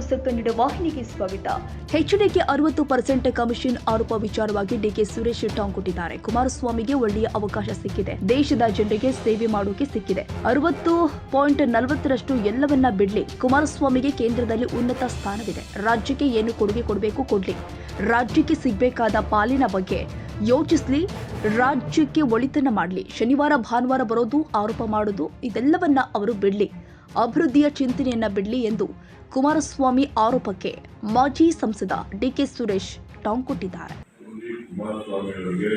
News Kannada ವಾಹಿನಿಗೆ ಸ್ವಾಗತ. HDK 60% commission ಆರೋಪ ವಿಚಾರವಾಗಿ ಡಿಕೆ ಸುರೇಶ್ ಟಾಂಗ್ ಕೊಟ್ಟಿದ್ದಾರೆ. ಕುಮಾರಸ್ವಾಮಿಗೆ ಒಳ್ಳೆಯ ಅವಕಾಶ ಸಿಕ್ಕಿದೆ, ದೇಶದ ಜನರಿಗೆ ಸೇವೆ ಮಾಡೋಕೆ ಸಿಕ್ಕಿದೆ. 60.40% ಎಲ್ಲವನ್ನ ಬಿಡ್ಲಿ. ಕುಮಾರಸ್ವಾಮಿಗೆ ಕೇಂದ್ರದಲ್ಲಿ ಉನ್ನತ ಸ್ಥಾನವಿದೆ. ರಾಜ್ಯಕ್ಕೆ ಏನು ಕೊಡುಗೆ ಕೊಡಬೇಕು ಕೊಡ್ಲಿ. ರಾಜ್ಯಕ್ಕೆ ಸಿಗಬೇಕಾದ ಪಾಲಿನ ಬಗ್ಗೆ ಯೋಚಿಸ್ಲಿ. ರಾಜ್ಯಕ್ಕೆ ಒಳಿತನ್ನ ಮಾಡಲಿ. ಶನಿವಾರ ಭಾನುವಾರ ಬರೋದು, ಆರೋಪ ಮಾಡೋದು ಇದೆಲ್ಲವನ್ನ ಅವರು ಬಿಡ್ಲಿ. ಅಭಿವೃದ್ಧಿಯ ಚಿಂತನೆಯನ್ನ ಬಿಡ್ಲಿ ಎಂದು ಕುಮಾರಸ್ವಾಮಿ ಆರೋಪಕ್ಕೆ ಮಾಜಿ ಸಂಸದ ಡಿಕೆ ಸುರೇಶ್ ಟಾಂಗ್ ಕೊಟ್ಟಿದ್ದಾರೆ. ಕುಮಾರಸ್ವಾಮಿ ಅವರಿಗೆ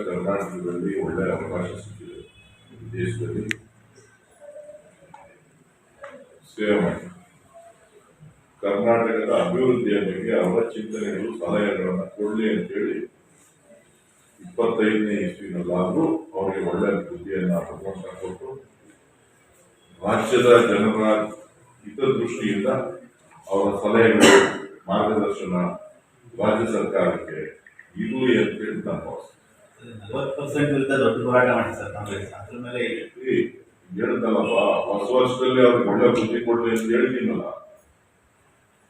ಕರ್ನಾಟಕದಲ್ಲಿ ಒಳ್ಳೆಯ ಅವಕಾಶ ಸಿಕ್ಕಿದೆ. ದೇಶದಲ್ಲಿ ಸೇವೆ ಮಾಡಿ ಕರ್ನಾಟಕದ ಅಭಿವೃದ್ಧಿಯ ಬಗ್ಗೆ ಅವರ ಚಿಂತನೆಗಳು ಸಲಹೆಗಳನ್ನು ಕೊಡಲಿ ಅಂತೇಳಿ 25ನೇ ಇಸ್ವಿನಲ್ಲಾದರೂ ಅವರಿಗೆ ಒಳ್ಳೆಯ ಬುದ್ಧಿಯನ್ನು ಭಗವಂತ ಕೊಟ್ಟು ರಾಜ್ಯದ ಜನರ ಹಿತದೃಷ್ಟಿಯಿಂದ ಅವರ ಸಲಹೆಗಳು ಮಾರ್ಗದರ್ಶನ ರಾಜ್ಯ ಸರ್ಕಾರಕ್ಕೆ ಇರಲಿ ಅಂತೇಳಿ ನಾನು ಭಾವಿಸ್ತೇನೆ. 40% ದೊಡ್ಡ ಹೋರಾಟ ಮಾಡಿ ಸರ್ ಕಾಂಗ್ರೆಸ್ ಅದ್ರ ಮೇಲೆ ಹೇಳಿದ್ನಲ್ಲಪ್ಪ, ಹೊಸ ವರ್ಷದಲ್ಲಿ ಅವ್ರಿಗೆ ಒಳ್ಳೆ ಬುದ್ಧಿ ಕೊಡ್ಲಿ ಅಂತ ಹೇಳಿದ್ದೀನಲ್ಲ.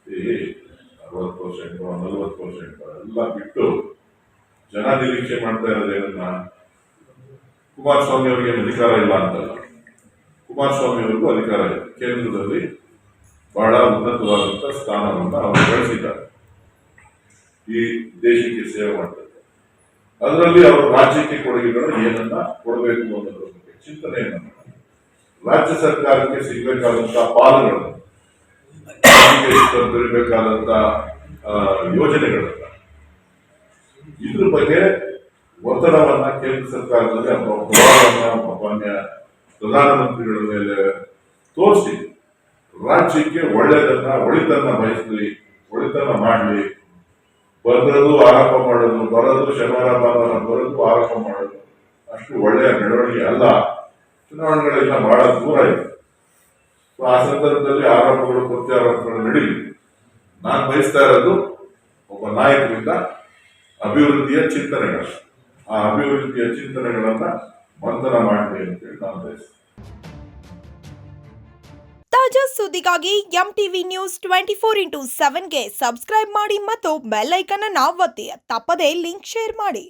60% 40% ಎಲ್ಲ ಬಿಟ್ಟು ಜನ ನಿರೀಕ್ಷೆ ಮಾಡ್ತಾ ಇರೋದೇನನ್ನ ಕುಮಾರಸ್ವಾಮಿ ಅವರಿಗೆ ಅಧಿಕಾರ ಇಲ್ಲ ಅಂತಲ್ಲ. ಕುಮಾರಸ್ವಾಮಿ ಅವರಿಗೂ ಅಧಿಕಾರ ಇದೆ. ಕೇಂದ್ರದಲ್ಲಿ ಬಹಳ ಉನ್ನತವಾದಂತಹ ಸ್ಥಾನವನ್ನು ಅವರು ಗಳಿಸಿದ್ದಾರೆ. ಈ ದೇಶಕ್ಕೆ ಸೇವೆ ಮಾಡ್ತಾರೆ. ಅದರಲ್ಲಿ ಅವರು ರಾಜ್ಯಕ್ಕೆ ಕೊಡುಗೆಗಳು ಏನನ್ನ ಕೊಡಬೇಕು ಅನ್ನೋದ್ರ ಬಗ್ಗೆ ಚಿಂತನೆಯನ್ನು ಮಾಡಿ ರಾಜ್ಯ ಸರ್ಕಾರಕ್ಕೆ ಸಿಗಬೇಕಾದಂತಹ ಪಾಲುಗಳನ್ನು ದೊರೆಯಬೇಕಾದಂತಹ ಯೋಜನೆಗಳನ್ನ ಇದ್ರ ಬಗ್ಗೆ ಒತ್ತಡವನ್ನ ಕೇಂದ್ರ ಸರ್ಕಾರದಲ್ಲಿ ಮಾನ್ಯ ಪ್ರಧಾನಮಂತ್ರಿಗಳ ಮೇಲೆ ತೋರಿಸಿ ರಾಜ್ಯಕ್ಕೆ ಒಳಿತನ್ನ ಬಯಸಲಿ, ಒಳಿತನ್ನ ಮಾಡಲಿ. ಬರೋದು ಆರೋಪ ಮಾಡೋದು, ಬರೋದು ಶನಿವಾರ ಭಾನುವಾರ ಬರೋದು ಆರೋಪ ಮಾಡೋದು ಅಷ್ಟು ಒಳ್ಳೆಯ ಬೆಳವಣಿಗೆ ಅಲ್ಲ. ಚುನಾವಣೆಗಳೆಲ್ಲ ಬಹಳ ದೂರ ಇದೆ. ಆ ಸಂದರ್ಭದಲ್ಲಿ ಆರೋಪಗಳು ಪ್ರತ್ಯಾರೋಪಗಳು ನಡೀಲಿ. ನಾನು ಬಯಸ್ತಾ ಇರೋದು ಒಬ್ಬ ನಾಯಕರಿಂದ ಅಭಿವೃದ್ಧಿಯ ಚಿಂತನೆಗಳು. ಆ ಅಭಿವೃದ್ಧಿಯ ಚಿಂತನೆಗಳನ್ನ ಮಂಥನ ಮಾಡಲಿ ಅಂತೇಳಿ ನಾನು ಬಯಸ್ತೇನೆ. ತಾಜಾ ಸುದ್ದಿಗಾಗಿ MTV ನ್ಯೂಸ್ 24x7ಗೆ ಸಬ್ಸ್ಕ್ರೈಬ್ ಮಾಡಿ ಮತ್ತು ಬೆಲ್ ಐಕಾನ್ ಅನ್ನು ಒತ್ತಿ. ತಪ್ಪದೇ ಲಿಂಕ್ ಶೇರ್ ಮಾಡಿ.